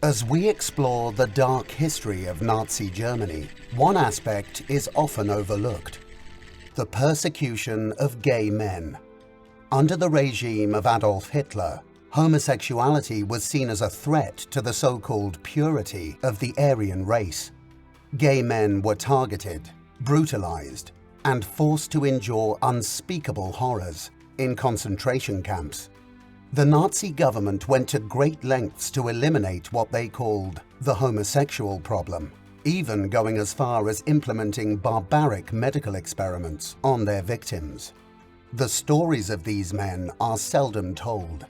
As we explore the dark history of Nazi Germany, one aspect is often overlooked: the persecution of gay men. Under the regime of Adolf Hitler, homosexuality was seen as a threat to the so-called purity of the Aryan race. Gay men were targeted, brutalized, and forced to endure unspeakable horrors in concentration camps. The Nazi government went to great lengths to eliminate what they called the homosexual problem, even going as far as implementing barbaric medical experiments on their victims. The stories of these men are seldom told.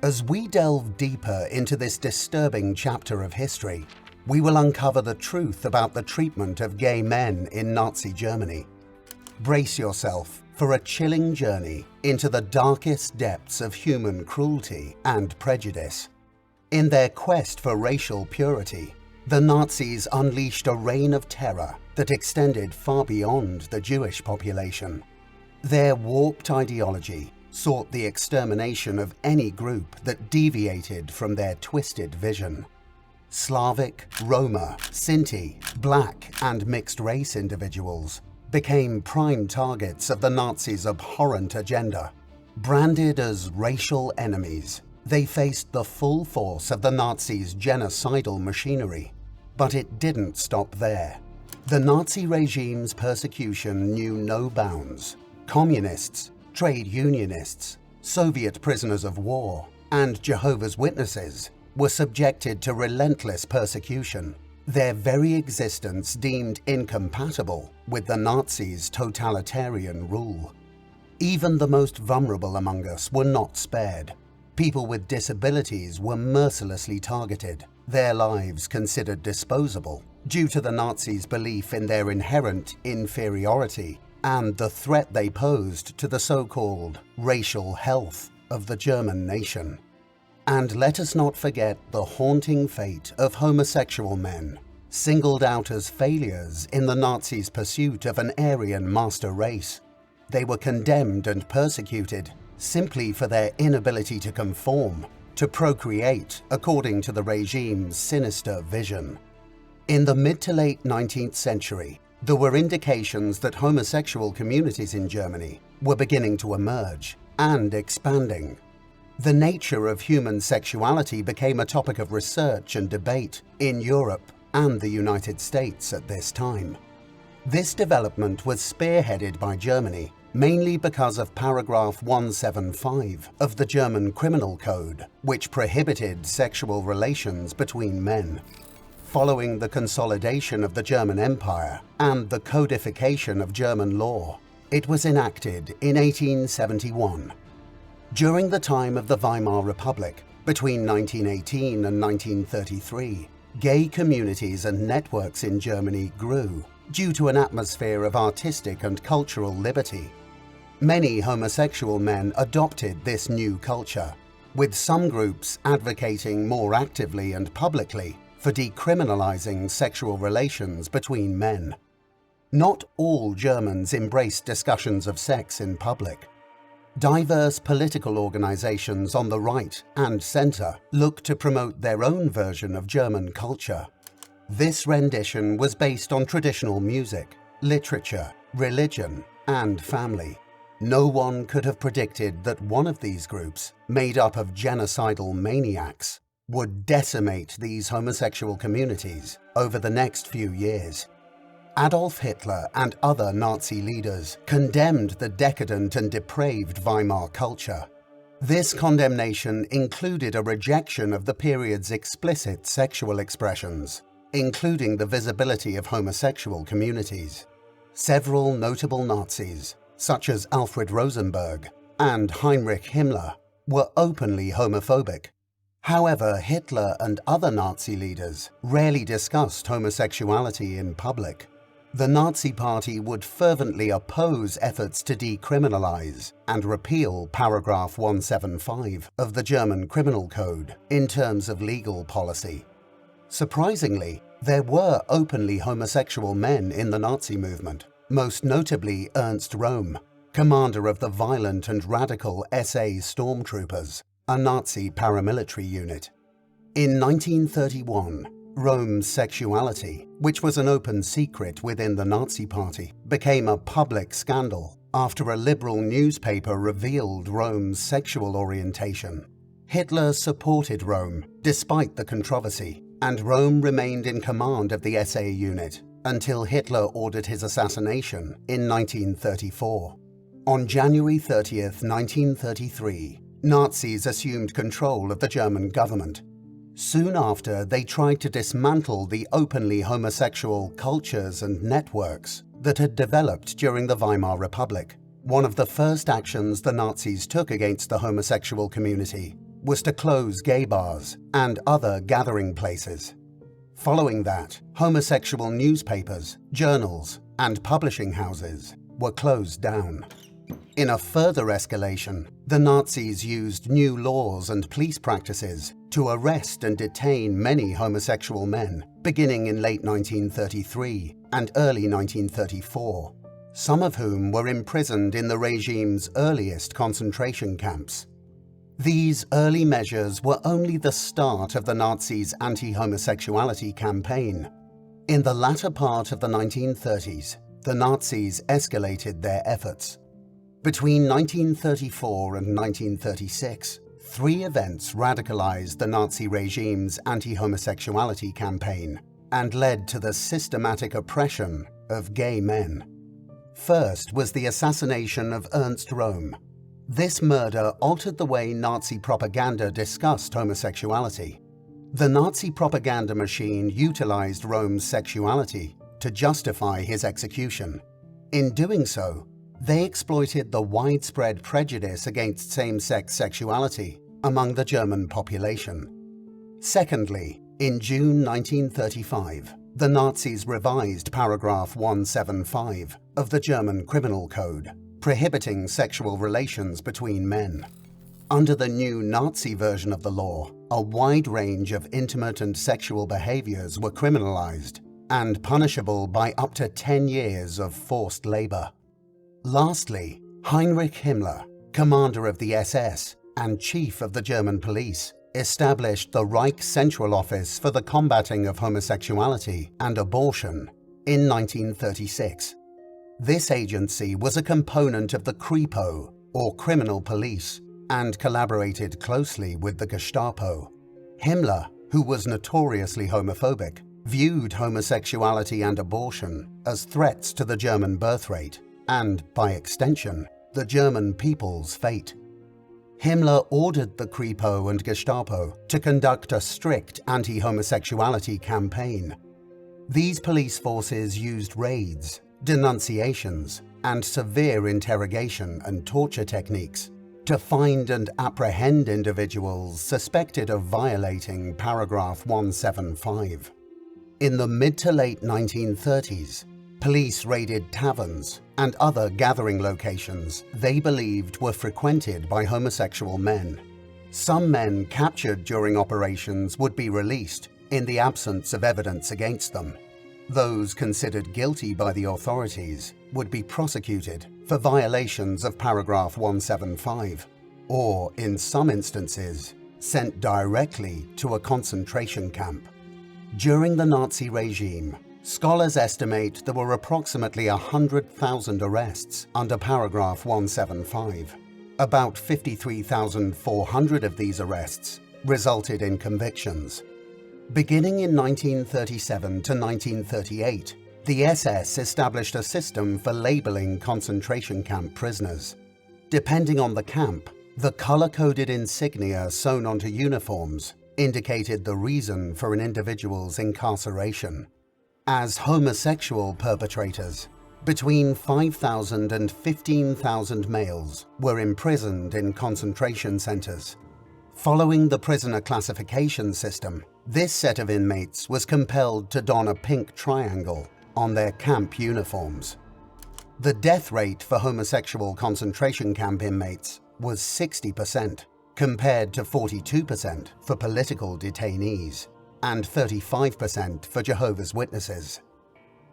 As we delve deeper into this disturbing chapter of history, we will uncover the truth about the treatment of gay men in Nazi Germany. Brace yourself for a chilling journey into the darkest depths of human cruelty and prejudice. In their quest for racial purity, the Nazis unleashed a reign of terror that extended far beyond the Jewish population. Their warped ideology sought the extermination of any group that deviated from their twisted vision. Slavic, Roma, Sinti, Black, and mixed-race individuals became prime targets of the Nazis' abhorrent agenda. Branded as racial enemies, they faced the full force of the Nazis' genocidal machinery. But it didn't stop there. The Nazi regime's persecution knew no bounds. Communists, trade unionists, Soviet prisoners of war, and Jehovah's Witnesses were subjected to relentless persecution, their very existence deemed incompatible with the Nazis' totalitarian rule. Even the most vulnerable among us were not spared. People with disabilities were mercilessly targeted, their lives considered disposable due to the Nazis' belief in their inherent inferiority and the threat they posed to the so-called racial health of the German nation. And let us not forget the haunting fate of homosexual men, singled out as failures in the Nazis' pursuit of an Aryan master race. They were condemned and persecuted simply for their inability to conform, to procreate according to the regime's sinister vision. In the mid to late 19th century, there were indications that homosexual communities in Germany were beginning to emerge and expanding. The nature of human sexuality became a topic of research and debate in Europe and the United States at this time. This development was spearheaded by Germany, mainly because of paragraph 175 of the German Criminal Code, which prohibited sexual relations between men. Following the consolidation of the German Empire and the codification of German law, it was enacted in 1871. During the time of the Weimar Republic, between 1918 and 1933, gay communities and networks in Germany grew due to an atmosphere of artistic and cultural liberty. Many homosexual men adopted this new culture, with some groups advocating more actively and publicly for decriminalizing sexual relations between men. Not all Germans embraced discussions of sex in public. Diverse political organizations on the right and center looked to promote their own version of German culture. This rendition was based on traditional music, literature, religion, and family. No one could have predicted that one of these groups, made up of genocidal maniacs, would decimate these homosexual communities over the next few years. Adolf Hitler and other Nazi leaders condemned the decadent and depraved Weimar culture. This condemnation included a rejection of the period's explicit sexual expressions, including the visibility of homosexual communities. Several notable Nazis, such as Alfred Rosenberg and Heinrich Himmler, were openly homophobic. However, Hitler and other Nazi leaders rarely discussed homosexuality in public. The Nazi Party would fervently oppose efforts to decriminalize and repeal paragraph 175 of the German Criminal Code in terms of legal policy. Surprisingly, there were openly homosexual men in the Nazi movement, most notably Ernst Röhm, commander of the violent and radical SA Stormtroopers, a Nazi paramilitary unit. In 1931, Rome's sexuality, which was an open secret within the Nazi Party, became a public scandal after a liberal newspaper revealed Rome's sexual orientation. Hitler supported Rome despite the controversy, and Rome remained in command of the SA unit until Hitler ordered his assassination in 1934. On January 30th, 1933, Nazis assumed control of the German government. Soon after, they tried to dismantle the openly homosexual cultures and networks that had developed during the Weimar Republic. One of the first actions the Nazis took against the homosexual community was to close gay bars and other gathering places. Following that, homosexual newspapers, journals, and publishing houses were closed down. In a further escalation, the Nazis used new laws and police practices to arrest and detain many homosexual men, beginning in late 1933 and early 1934, some of whom were imprisoned in the regime's earliest concentration camps. These early measures were only the start of the Nazis' anti-homosexuality campaign. In the latter part of the 1930s, the Nazis escalated their efforts. Between 1934 and 1936, 3 events radicalized the Nazi regime's anti-homosexuality campaign and led to the systematic oppression of gay men. First was the assassination of Ernst Röhm. This murder altered the way Nazi propaganda discussed homosexuality. The Nazi propaganda machine utilized Röhm's sexuality to justify his execution. In doing so, they exploited the widespread prejudice against same-sex sexuality among the German population. Secondly, in June 1935, the Nazis revised paragraph 175 of the German Criminal Code, prohibiting sexual relations between men. Under the new Nazi version of the law, a wide range of intimate and sexual behaviors were criminalized and punishable by up to 10 years of forced labor. Lastly, Heinrich Himmler, commander of the SS and chief of the German police, established the Reich Central Office for the Combating of Homosexuality and Abortion in 1936. This agency was a component of the Kripo, or criminal police, and collaborated closely with the Gestapo. Himmler, who was notoriously homophobic, viewed homosexuality and abortion as threats to the German birth rate and, by extension, the German people's fate. Himmler ordered the Kripo and Gestapo to conduct a strict anti-homosexuality campaign. These police forces used raids, denunciations, and severe interrogation and torture techniques to find and apprehend individuals suspected of violating paragraph 175. In the mid to late 1930s, police raided taverns and other gathering locations they believed were frequented by homosexual men. Some men captured during operations would be released in the absence of evidence against them. Those considered guilty by the authorities would be prosecuted for violations of paragraph 175, or in some instances, sent directly to a concentration camp. During the Nazi regime, scholars estimate there were approximately 100,000 arrests under paragraph 175. About 53,400 of these arrests resulted in convictions. Beginning in 1937 to 1938, the SS established a system for labeling concentration camp prisoners. Depending on the camp, the color-coded insignia sewn onto uniforms indicated the reason for an individual's incarceration. As homosexual perpetrators, between 5,000 and 15,000 males were imprisoned in concentration centers. Following the prisoner classification system, this set of inmates was compelled to don a pink triangle on their camp uniforms. The death rate for homosexual concentration camp inmates was 60%, compared to 42% for political detainees and 35% for Jehovah's Witnesses.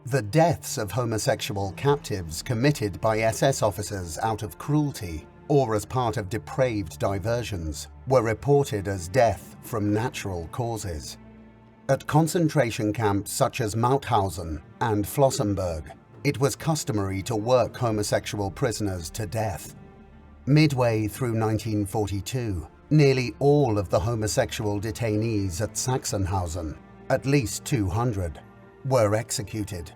The deaths of homosexual captives committed by SS officers out of cruelty or as part of depraved diversions, were reported as death from natural causes. At concentration camps such as Mauthausen and Flossenburg, it was customary to work homosexual prisoners to death. Midway through 1942, nearly all of the homosexual detainees at Sachsenhausen, at least 200, were executed.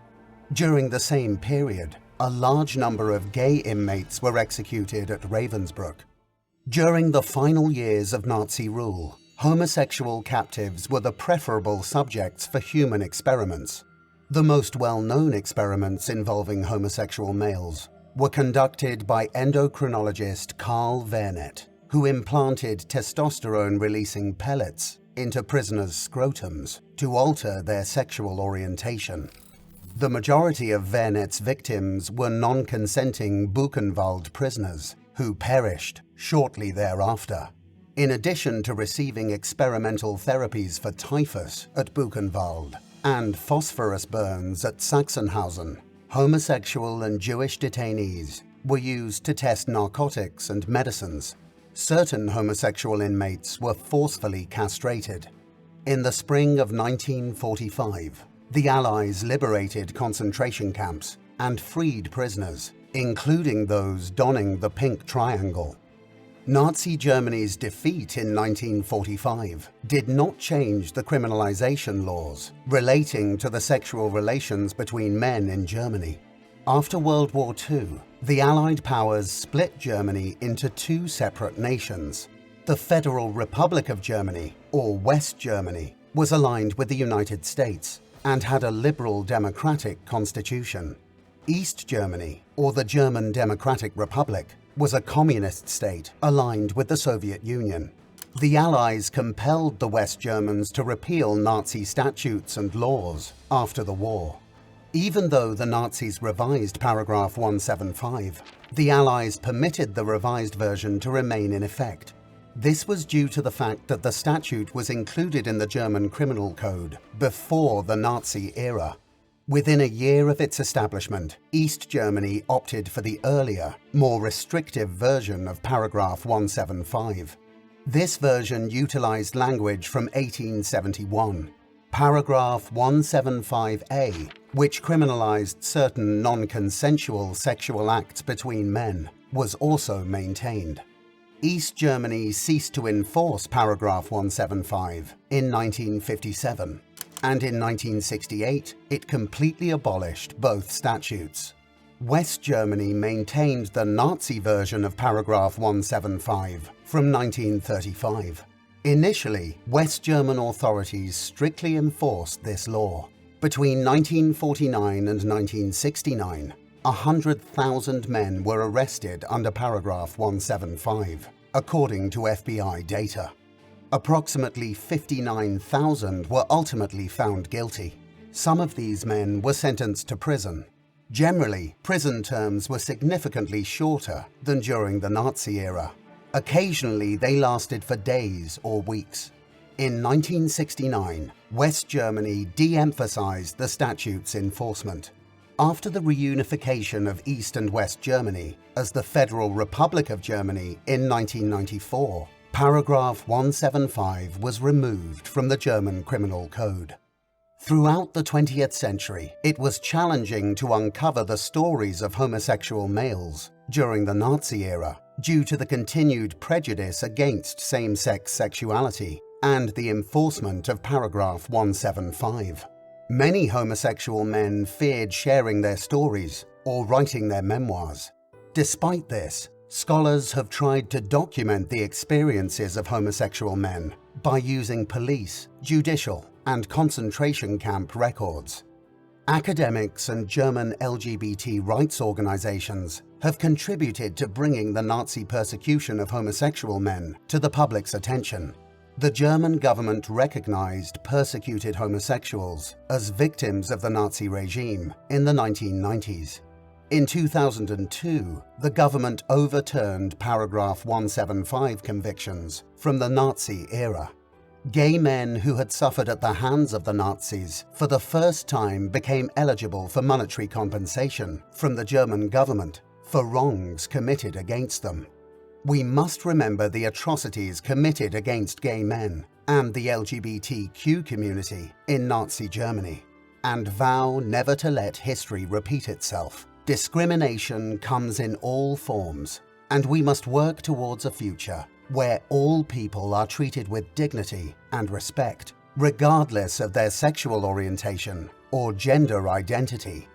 During the same period, a large number of gay inmates were executed at Ravensbrück. During the final years of Nazi rule, homosexual captives were the preferable subjects for human experiments. The most well-known experiments involving homosexual males were conducted by endocrinologist Karl Wernet, who implanted testosterone-releasing pellets into prisoners' scrotums to alter their sexual orientation. The majority of Wernet's victims were non-consenting Buchenwald prisoners who perished shortly thereafter. In addition to receiving experimental therapies for typhus at Buchenwald and phosphorus burns at Sachsenhausen, homosexual and Jewish detainees were used to test narcotics and medicines. Certain homosexual inmates were forcefully castrated. In the spring of 1945, the Allies liberated concentration camps and freed prisoners, including those donning the pink triangle. Nazi Germany's defeat in 1945 did not change the criminalization laws relating to the sexual relations between men in Germany. After World War II, the Allied powers split Germany into two separate nations. The Federal Republic of Germany, or West Germany, was aligned with the United States and had a liberal democratic constitution. East Germany, or the German Democratic Republic, was a communist state aligned with the Soviet Union. The Allies compelled the West Germans to repeal Nazi statutes and laws after the war. Even though the Nazis revised paragraph 175, the Allies permitted the revised version to remain in effect. This was due to the fact that the statute was included in the German Criminal Code before the Nazi era. Within a year of its establishment, East Germany opted for the earlier, more restrictive version of paragraph 175. This version utilized language from 1871. Paragraph 175A, which criminalized certain non-consensual sexual acts between men, was also maintained. East Germany ceased to enforce paragraph 175 in 1957. And in 1968, it completely abolished both statutes. West Germany maintained the Nazi version of paragraph 175 from 1935. Initially, West German authorities strictly enforced this law. Between 1949 and 1969, 100,000 men were arrested under paragraph 175, according to FBI data. Approximately 59,000 were ultimately found guilty. Some of these men were sentenced to prison. Generally, prison terms were significantly shorter than during the Nazi era. Occasionally, they lasted for days or weeks. In 1969, West Germany de-emphasized the statute's enforcement. After the reunification of East and West Germany as the Federal Republic of Germany in 1994, paragraph 175 was removed from the German Criminal Code. Throughout the 20th century, it was challenging to uncover the stories of homosexual males during the Nazi era due to the continued prejudice against same-sex sexuality and the enforcement of paragraph 175. Many homosexual men feared sharing their stories or writing their memoirs. Despite this, scholars have tried to document the experiences of homosexual men by using police, judicial, and concentration camp records. Academics and German LGBT rights organizations have contributed to bringing the Nazi persecution of homosexual men to the public's attention. The German government recognized persecuted homosexuals as victims of the Nazi regime in the 1990s. In 2002, the government overturned paragraph 175 convictions from the Nazi era. Gay men who had suffered at the hands of the Nazis for the first time became eligible for monetary compensation from the German government for wrongs committed against them. We must remember the atrocities committed against gay men and the LGBTQ community in Nazi Germany, and vow never to let history repeat itself. Discrimination comes in all forms, and we must work towards a future where all people are treated with dignity and respect, regardless of their sexual orientation or gender identity.